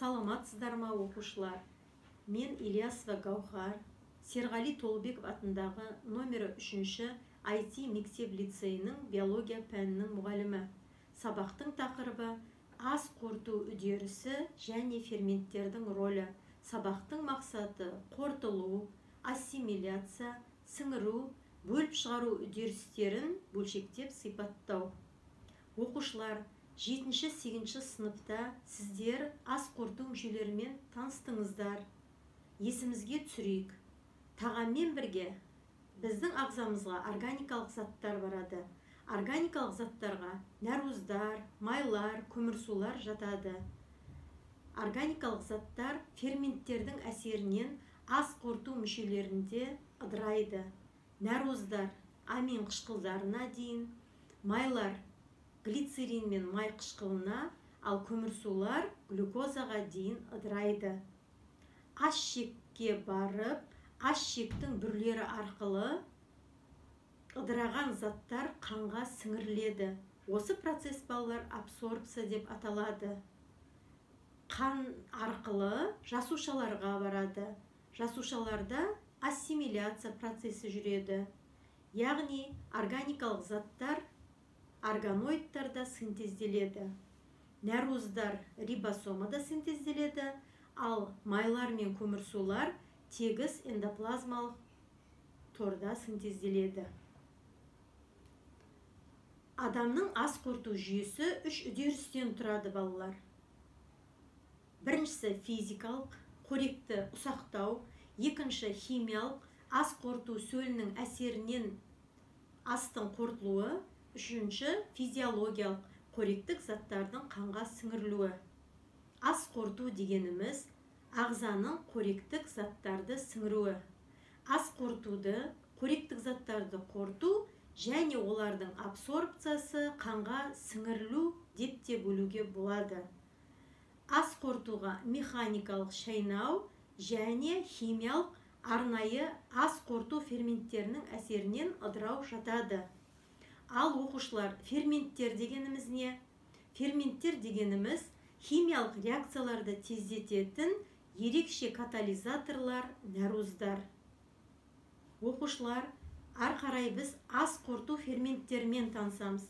Саламатсыздар ма оқушылар? Мен Ильясова Гаухар, Серғали Толыбеков атындағы номері 3-ші IT мектеп лицейінің биология пәнінің мұғалімі. Сабақтың тақырыбы ас қорыту үдерісі және ферменттердің ролі. Сабақтың мақсаты қорытылу, ассимиляция, сіңіру, бөліп шығару үдерістерін бөлшектеп сипаттау. Оқушылар, 7-8 сыныпта сіздер ас қорыту мүшелерімен таныстыңыздар. Есімізге түсірейік. Тағаммен бірге біздің ағзамызға органикалық заттар барады. Органикалық заттарға нәруыздар, майлар, көмірсулар жатады. Органикалық заттар ферменттердің әсерінен ас қорыту мүшелерінде ыдырайды. Нәруыздар амин қышқылдарына дейін, майлар глицерин мен май қышқылына, ал көмірсулар глюкозаға дейін ыдырайды. Ас шекке барып, ас шектің бүрлері арқылы ыдыраған заттар қанға сіңіріледі. Осы процесс балалар абсорбция деп аталады. Қан арқылы жасушаларға барады. Жасушаларда ассимиляция процесі жүреді. Яғни органикалық заттар органоидтарда синтезделеді. Нәруыздар рибосомада синтезделеді, ал майлар мен көмірсулар тегіс эндоплазмалық торда синтезделеді. Адамның ас қорыту жүйесі 3 үдерістен тұрады балалар. Біріншісі физикалық, қоректі ұсақтау, екінші химиялық, ас қорыту сөлінің әсерінен астың қорытылуы, үшінші физиологиялық, қоректік заттардың қанға сіңірілуі. Ас қорыту дегеніміз ағзаның қоректік заттарды сіңіруі. Ас қорытуды, қоректік заттарды қорыту және олардың абсорбциясы, қанға сіңірілу деп те бөлуге болады. Ас қорытуға механикалық шайнау және химиялық арнайы ас қорыту ферменттерінің әсерінен ыдырау жатады. Ал оқушылар, ферменттер дегеніміз не? Ферменттер дегеніміз химиялық реакцияларды тездететін ерекше катализаторлар, нәруыздар. Оқушылар, ары қарай біз ас қорыту ферменттермен танысамыз.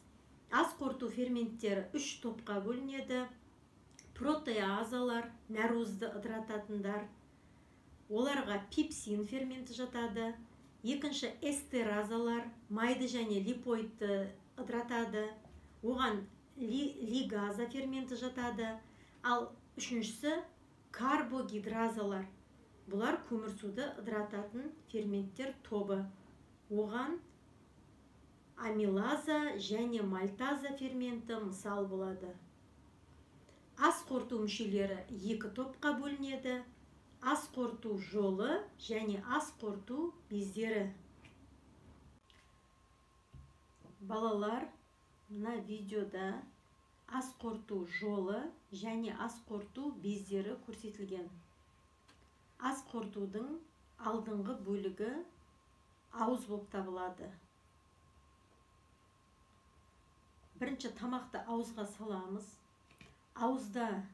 Ас қорыту ферменттері 3 топқа бөлінеді. Протеазалар, нәруызды ыдырататындар. Оларға пепсин ферменті жатады. Екінші эстеразалар, майды және липоидты ыдыратады. Оған лигаза ферменті жатады. Ал үшіншісі карбогидразалар. Бұлар көмірсуды ыдырататын ферменттер тобы. Оған амилаза және мальтаза ферменті мысал болады. Ас қорыту мүшелері 2 топқа бөлінеді. Ас қорыту жолы және ас қорыту бездері. Балалар, мына видеода ас қорыту жолы және ас қорыту бездері көрсетілген. Ас қорытудың алдыңғы бөлігі ауыз болып табылады. Бірінші тамақты ауызға саламыз. Ауызда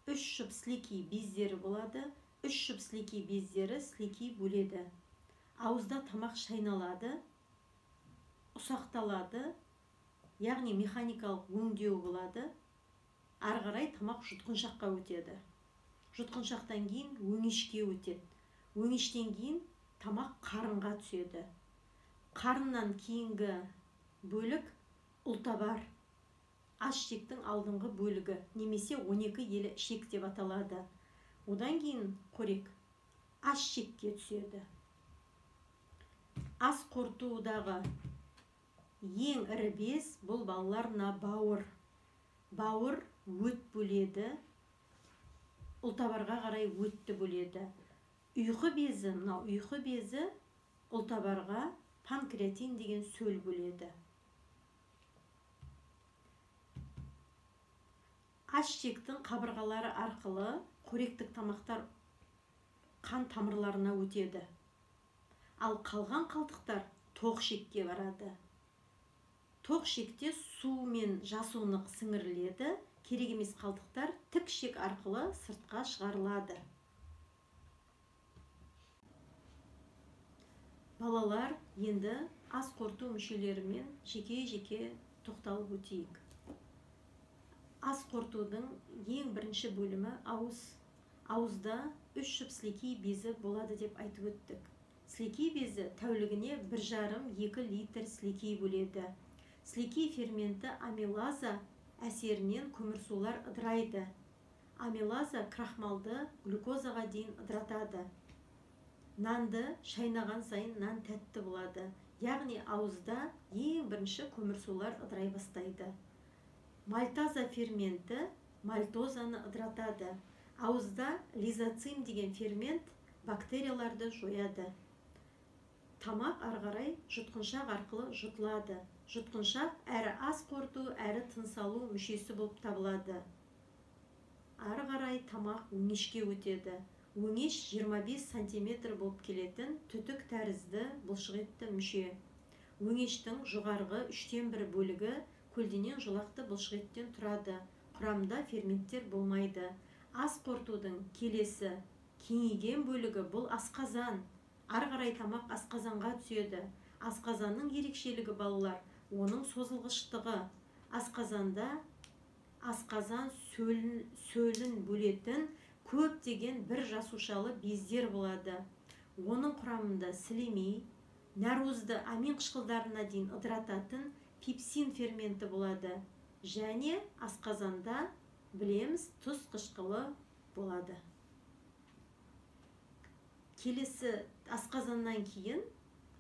3 жұп сілекей бездері болады. 3 жұп сілекей бездері сілекей бөледі. Ауызда тамақ шайналады, ұсақталады, яғни механикалық өңдеу болады. Ары қарай тамақ жұтқыншаққа өтеді. Жұтқыншақтан кейін өңешке өтеді. Өңештен кейін тамақ қарынға түседі. Қарыннан кейінгі бөлік ұлтабар, ас шектің алдыңғы бөлігі, немесе 12 елі шек деп аталады. Одан кейін қорек ас шекке түседі. Ас қорытудағы ең ірі без бұл балаларына бауыр. Бауыр өт бөледі, ұлтабарға қарай өтті бөледі. Ұйқы безі, мынау ұйқы безі ұлтабарға панкреатин деген сөл бөледі. Ас шектің қабырғалары арқылы қоректік тамақтар қан тамырларына өтеді. Ал қалған қалдықтар тоқ шекке барады. Тоқ шекте су мен жасуынық сіңіріледі, керек емес қалдықтар тік ішек арқылы сыртқа шығарылады. Балалар, енді ас қорыту мүшелерімен жеке-жеке тоқталып өтейік. Ас қорытудың ең бірінші бөлімі ауыз. Ауызда 3 жұп сілекей безі болады деп айтып өттік. Сілекей безі тәулігіне 1,5-2 литр сілекей бөледі. Сілекей ферменті амилаза әсерінен көмірсулар ыдырайды. Амилаза крахмалды глюкозаға дейін ыдыратады. Нанды шайнаған сайын нан тәтті болады. Яғни ауызда ең бірінші көмірсулар ыдырай бастайды. Мальтаза ферменті мальтозаны ыдыратады. Ауызда лизоцим деген фермент бактерияларды жояды. Тамақ ары қарай жұтқыншақ арқылы жұтылады. Жұтқыншақ әрі ас қорыту, әрі тыныс алу мүшесі болып табылады. Ары қарай тамақ өңешке өтеді. Өңеш 25 см болып келетін түтік тәрізді бұлшықетті мүше. Өңештің жоғарғы 1/3 бөлігі көлденең жолақты бұлшықеттен тұрады. Құрамында ферменттер болмайды. Ас қорытудың келесі кеңейген бөлігі бұл асқазан. Ары қарай тамақ асқазанға түседі. Асқазанның ерекшелігі балалар, оның созылғыштығы. Асқазанда асқазан сөлін бөлетін көптеген бір жасушалы бездер болады. Оның құрамында сілемей, нәруызды амин қышқылдарына дейін ыдырататын пепсин ферменті болады. Және асқазанда білеміз тұз қышқылы болады. Келесі асқазаннан кейін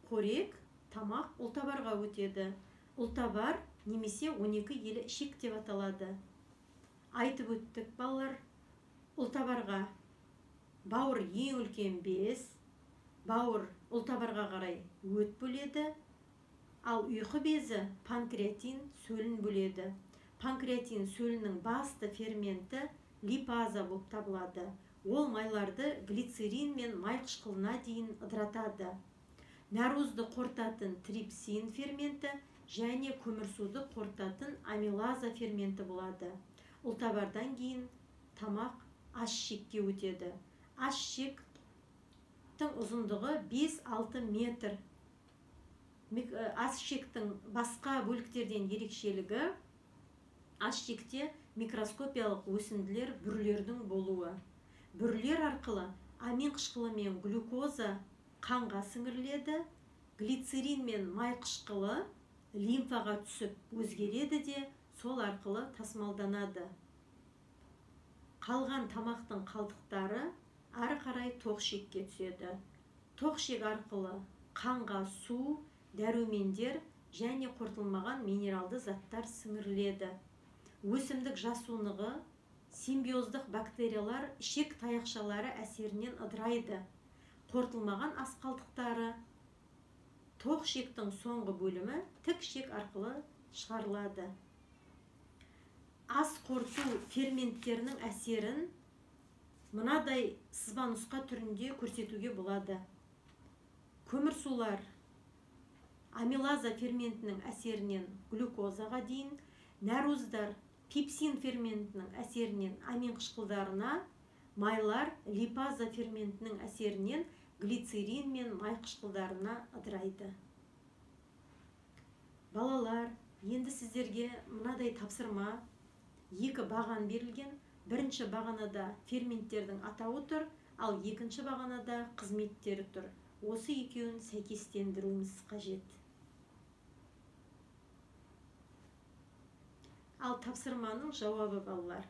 қорек, тамақ ұлтабарға өтеді. Ұлтабар немесе 12 елі ішек деп аталады. Айтып өттік балалар, ұлтабарға бауыр ең үлкен без, бауыр ұлтабарға қарай өт бөледі, ал ұйқы безі панкреатин сөлін бөледі. Панкреатин сөлінің басты ферменті липаза болып табылады. Ол майларды глицерин мен май қышқылына дейін ыдыратады. Нәруызды қорытатын трипсин ферменті және көмірсуды қорытатын амилаза ферменті болады. Ұлтабардан кейін тамақ аш ішекке өтеді. Аш ішектің ұзындығы 5-6 метр. Аш ішектің басқа бөліктерден ерекшелігі аш ішекте микроскопиялық өсінділер бүрлердің болуы. Бүрлер арқылы амин қышқылы мен глюкоза қанға сіңіріледі, глицерин мен май қышқылы лимфаға түсіп өзгереді де сол арқылы тасымалданады. Қалған тамақтың қалдықтары ары қарай тоқішекке түседі. Тоқішек арқылы қанға су, дәрумендер және қорытылмаған минералды заттар сіңіріледі. Өсімдік жасуынығы симбиоздық бактериялар ішек таяқшалары әсерінен ыдырайды. Қорытылмаған ас қалдықтары тоқішектің соңғы бөлімі тік ішек арқылы шығарылады. Ас қорыту ферменттерінің әсерін мынадай сызба нұсқа түрінде көрсетуге болады. Көмірсулар амилаза ферментінің әсерінен глюкозаға дейін, нәруыздар пепсин ферментінің әсерінен амин қышқылдарына, майлар липаза ферментінің әсерінен глицерин мен май қышқылдарына ыдырайды. Балалар, енді сіздерге мынадай тапсырма. 2 баған берілген. Бірінші бағанада ферменттердің атауы тұр, ал екінші бағанада қызметтері тұр. Осы екеуін сәйкестендіруіміз қажет. Ал тапсырманың жауабы балалар.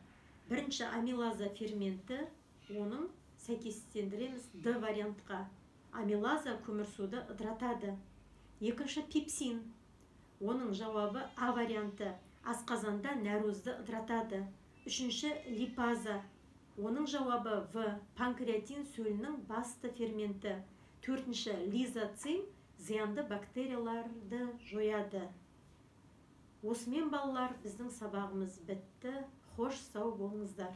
Бірінші амилаза ферменті, оның сәйкестендіреміз Д вариантқа. Амилаза көмірсуды ыдыратады. Екінші пепсин, оның жауабы А варианты. Асқазанда нәруызды ыдыратады. Үшінші липаза, оның жауабы В. Панкреатин сөлінің басты ферменті. Төртінші лизоцим, зиянды бактерияларды жояды. Осымен балалар, біздің сабағымыз бітті. Хош, сау болыңыздар.